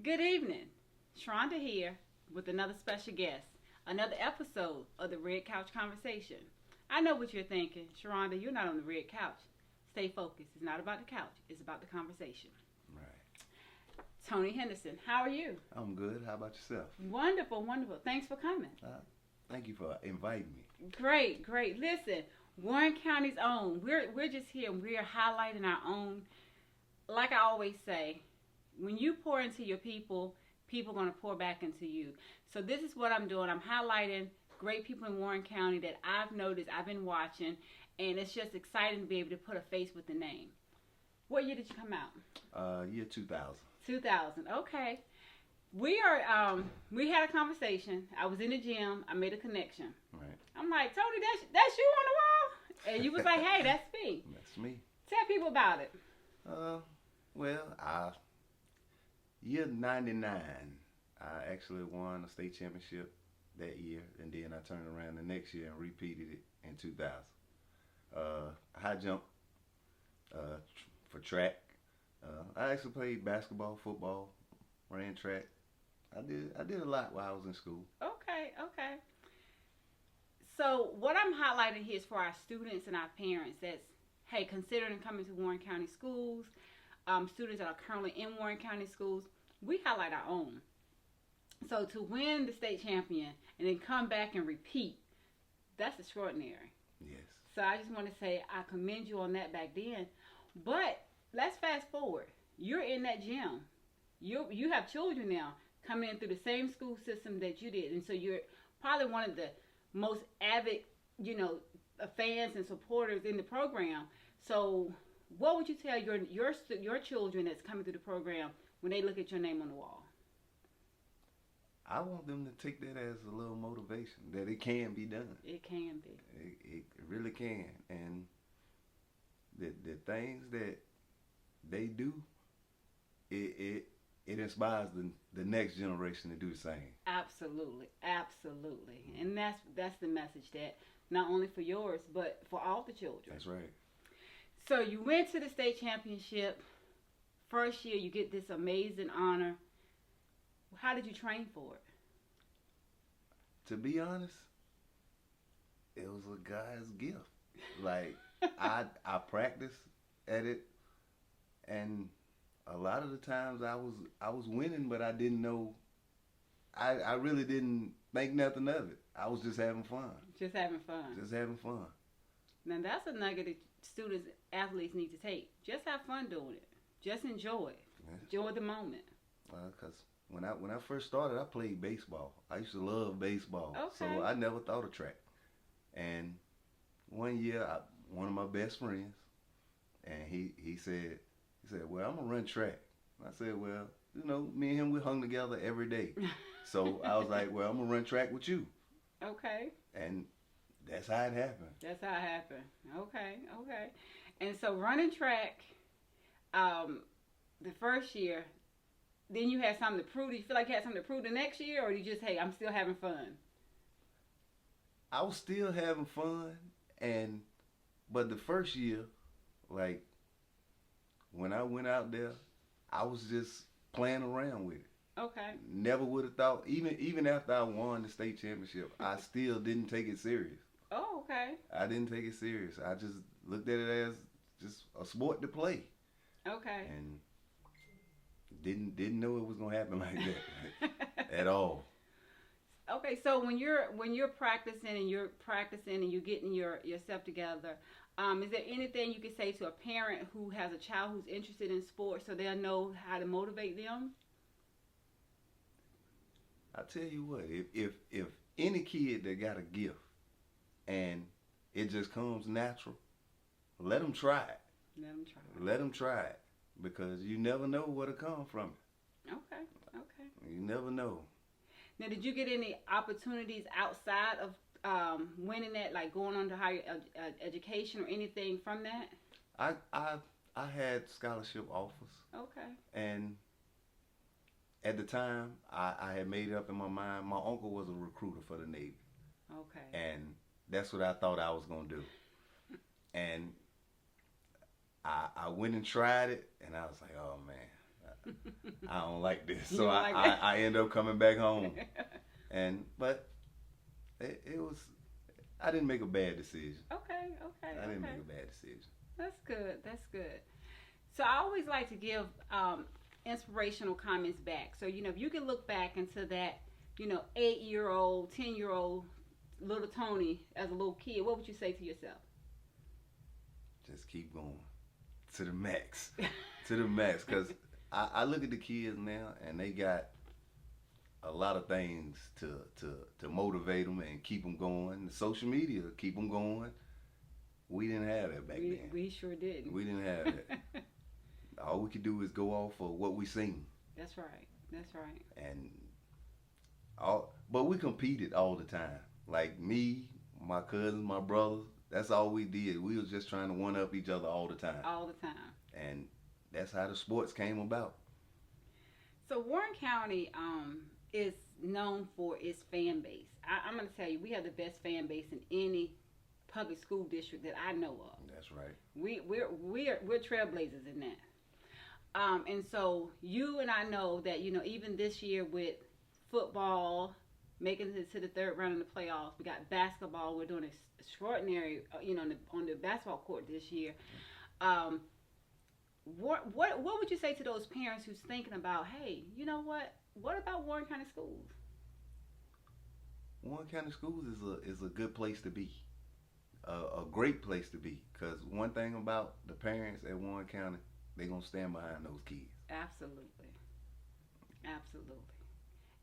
Good evening. Sharonda here with another special guest, another episode of the Red Couch Conversation. I know what you're thinking. Sharonda, you're not on the red couch. Stay focused. It's not about the couch, it's about the conversation. Right. Tony Henderson, how are you? I'm good. How about yourself? Wonderful, wonderful. Thanks for coming. Thank you for inviting me. Great, great. Listen, Warren County's own. We're just here. We're highlighting our own. Like I always say, when you pour into your people, people are going to pour back into you. So this is what I'm doing. I'm highlighting great people in Warren County that I've noticed, I've been watching, and it's just exciting to be able to put a face with the name. What year did you come out? Year 2000. 2000. Okay. We had a conversation. I was in the gym. I made a connection. Right. I'm like, Tony, that's you on the wall? And you was like, hey, that's me. That's me. Tell people about it. Well, year 99, I actually won a state championship that year, and then I turned around the next year and repeated it in 2000. High jump, for track. I actually played basketball, football, ran track. I did a lot while I was in school. Okay. So what I'm highlighting here is for our students and our parents that's, hey, considering coming to Warren County schools, students that are currently in Warren County schools, we highlight our own. So to win the state champion and then come back and repeat, that's extraordinary. Yes. So I just want to say I commend you on that back then. But let's fast forward. You're in that gym. You have children now coming in through the same school system that you did. And so you're probably one of the most avid, fans and supporters in the program. So what would you tell your children that's coming through the program when they look at your name on the wall? I want them to take that as a little motivation that it can be done. It can be. It really can. And the things that they do, it inspires the next generation to do the same. Absolutely. And that's the message, that not only for yours, but for all the children. That's right. So you went to the state championship. First year, you get this amazing honor. How did you train for it? To be honest, it was a God's gift. Like, I practiced at it, and a lot of the times I was winning, but I didn't know. I really didn't think nothing of it. I was just having fun. Just having fun. Now that's a nugget that students, athletes need to take. Just have fun doing it. Just enjoy it. Yeah. Enjoy the moment. Because when I first started, I played baseball. I used to love baseball. Okay. So I never thought of track. And one year, one of my best friends, and he said, well, I'm going to run track. I said, well, me and him, we hung together every day. So I was like, well, I'm going to run track with you. Okay. And that's how it happened. Okay. And so running track, the first year, then you had something to prove. Do you feel like you had something to prove the next year, or you just, hey, I'm still having fun? I was still having fun, but the first year, like, when I went out there, I was just playing around with it. Okay. Never would have thought, even after I won the state championship, I still didn't take it serious. Oh, okay. I didn't take it serious. I just looked at it as just a sport to play. Okay. And didn't know it was gonna happen like that at all. Okay, so when you're practicing and you're getting yourself together, is there anything you could say to a parent who has a child who's interested in sports so they'll know how to motivate them? I tell you what, if any kid that got a gift and it just comes natural, let them try it. Let them try it, because you never know what'll come from it. Okay. You never know. Now, did you get any opportunities outside of winning that, like going on to higher education or anything from that? I had scholarship offers. Okay. And at the time, I had made up in my mind, my uncle was a recruiter for the Navy. Okay. And that's what I thought I was going to do. And I went and tried it, and I was like, oh, man, I don't like this. You So don't like that? I end up coming back home. But it was, I didn't make a bad decision. Okay. I didn't make a bad decision. That's good. That's good. So I always like to give inspirational comments back. So if you can look back into that, 8-year-old, 10-year-old little Tony as a little kid, what would you say to yourself? Just keep going to the max, to the max. Because I look at the kids now, and they got a lot of things to motivate them and keep them going. The social media keep them going. We didn't have that back then. We sure didn't. We didn't have that. All we could do is go off of what we seen. That's right. And but we competed all the time. Like me, my cousins, my brothers. That's all we did. We was just trying to one up each other all the time. All the time. And that's how the sports came about. So Warren County is known for its fan base. I'm going to tell you, we have the best fan base in any public school district that I know of. That's right. We're trailblazers in that. And so you and I know that even this year with football making it to the third round of the playoffs, we got basketball. We're doing extraordinary, on the basketball court this year. What would you say to those parents who's thinking about, hey, you know what? What about Warren County Schools? Warren County Schools is a good place to be, a great place to be. Because one thing about the parents at Warren County, they're gonna stand behind those kids. Absolutely.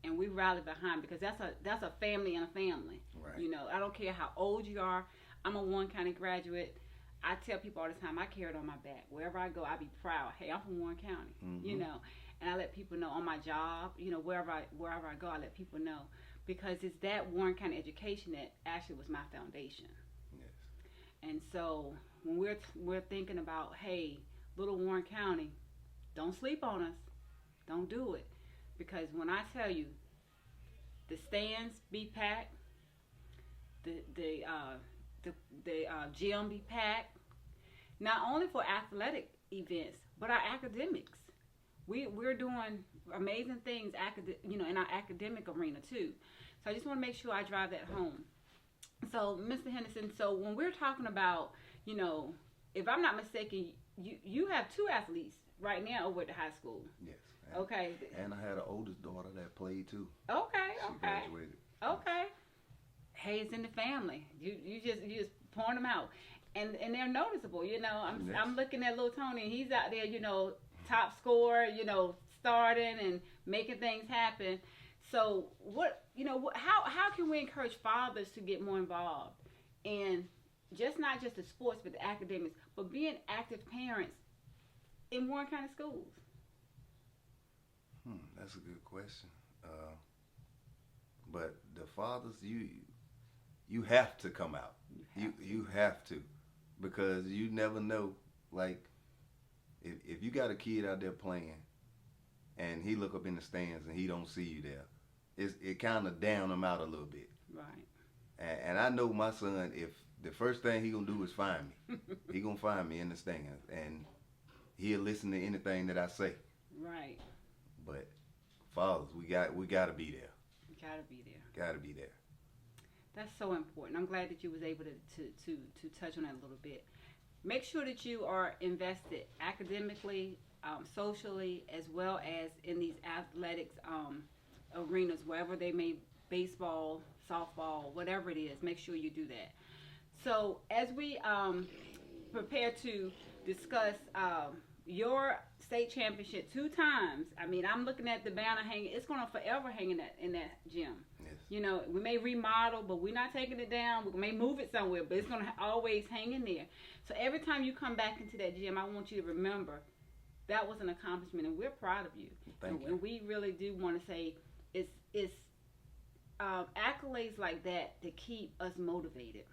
And we rally behind, because that's a family and a family. Right. I don't care how old you are. I'm a Warren County graduate. I tell people all the time, I carry it on my back. Wherever I go, I be proud. Hey, I'm from Warren County. Mm-hmm. And I let people know on my job. Wherever I go, I let people know, because it's that Warren County education that actually was my foundation. Yes. And so when we're thinking about, hey, little Warren County, don't sleep on us. Don't do it. Because when I tell you, the stands be packed, the gym be packed, not only for athletic events, but our academics. We're doing amazing things, in our academic arena too. So I just want to make sure I drive that home. So, Mr. Henderson, so when we're talking about, if I'm not mistaken, you have 2 athletes right now over at the high school. Yes. Okay. And I had an oldest daughter that played too. Okay. She graduated. Okay. Hey, it's in the family. You just point them out, and they're noticeable. I'm looking at little Tony, and he's out there, top scorer, starting and making things happen. So how can we encourage fathers to get more involved in not just the sports, but the academics, but being active parents in Warren County schools? That's a good question. But the fathers, you have to come out. You have to, because you never know. Like, if you got a kid out there playing, and he look up in the stands and he don't see you there, it kind of down him out a little bit. Right. And I know my son, if the first thing he gonna do is find me, he gonna find me in the stands, and he'll listen to anything that I say. Right. But fathers, we gotta be there. Gotta be there. That's so important. I'm glad that you was able to touch on that a little bit. Make sure that you are invested academically, socially, as well as in these athletics arenas, wherever they may, baseball, softball, whatever it is. Make sure you do that. So as we prepare to discuss your state championship 2 times, I'm looking at the banner hanging. It's going to forever hang in that gym. Yes. We may remodel, but we're not taking it down. We may move it somewhere, but it's going to always hang in there. So every time you come back into that gym, I want you to remember that was an accomplishment, and we're proud of you. Thank you. And we really do want to say it's accolades like that to keep us motivated.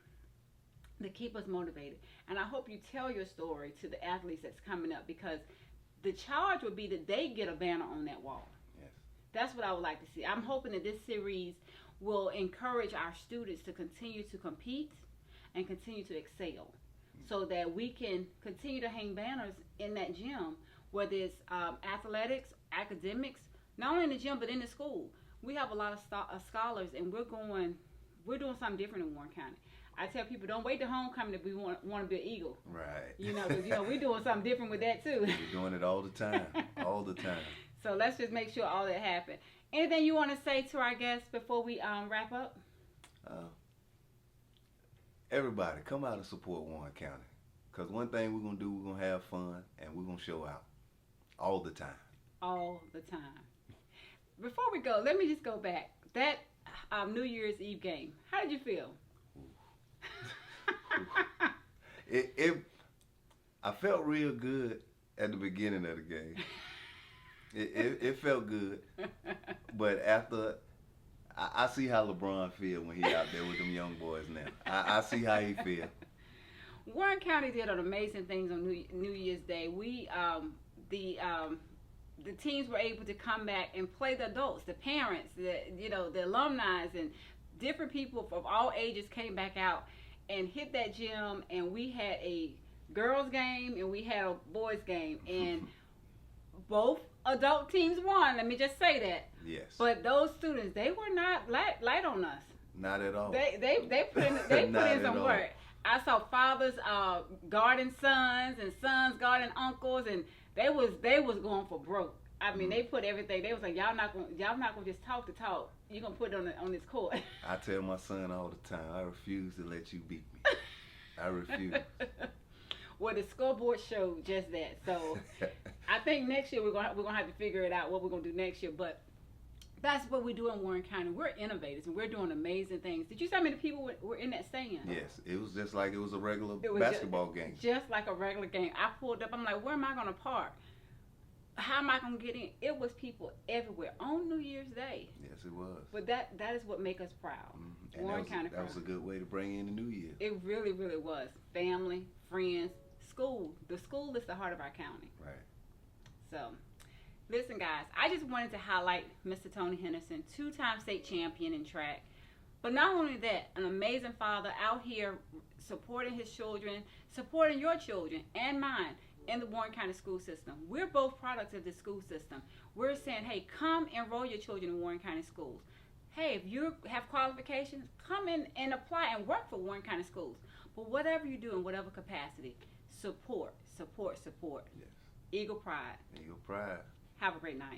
And I hope you tell your story to the athletes that's coming up, because the charge would be that they get a banner on that wall. Yes. That's what I would like to see. I'm hoping that this series will encourage our students to continue to compete and continue to excel, so that we can continue to hang banners in that gym whether it's athletics, academics, not only in the gym but in the school. We have a lot of scholars, and we're doing something different in Warren County. I tell people, don't wait till homecoming to want to be an Eagle. Right. Because we're doing something different with that too. We're doing it all the time, all the time. So let's just make sure all that happens. Anything you want to say to our guests before we wrap up? Everybody, come out and support Warren County. Because one thing we're going to do, we're going to have fun, and we're going to show out all the time. All the time. Before we go, let me just go back. That New Year's Eve game, how did you feel? I felt real good at the beginning of the game. It felt good. But after, I see how LeBron feel when he out there with them young boys now. I see how he feel. Warren County did an amazing things on New Year's Day. We the teams were able to come back and play the adults, the parents, the alumni, and different people of all ages came back out and hit that gym. And we had a girls game and we had a boys game, and both adult teams won. Let me just say that. Yes. But those students, they were not light on us. Not at all. They put in some work. I saw fathers guarding sons and sons guarding uncles, and they was going for broke. I mean, they put everything. They was like, y'all not gonna just talk the talk. You gonna put it on this court. I tell my son all the time, I refuse to let you beat me. I refuse. Well, the scoreboard showed just that. So I think next year we're gonna have to figure it out what we're gonna do next year. But that's what we do in Warren County. We're innovators and we're doing amazing things. Did you see how many people were in that stand? Yes, it was just like it was a regular basketball game. Just like a regular game. I pulled up. I'm like, where am I gonna park? How am I gonna get in? It was people everywhere on New Year's Day. Yes, it was. But that is what makes us proud. Mm-hmm. Warren County that was a good way to bring in the New Year. It really, really was. Family, friends, school. The school is the heart of our county. Right. So, listen, guys. I just wanted to highlight Mr. Tony Henderson, 2-time state champion in track. But not only that, an amazing father out here supporting his children, supporting your children and mine in the Warren County school system. We're both products of the school system. We're saying, hey, come enroll your children in Warren County schools. Hey, if you have qualifications, come in and apply and work for Warren County schools. But whatever you do in whatever capacity, support. Yes. Eagle Pride. Eagle Pride. Have a great night.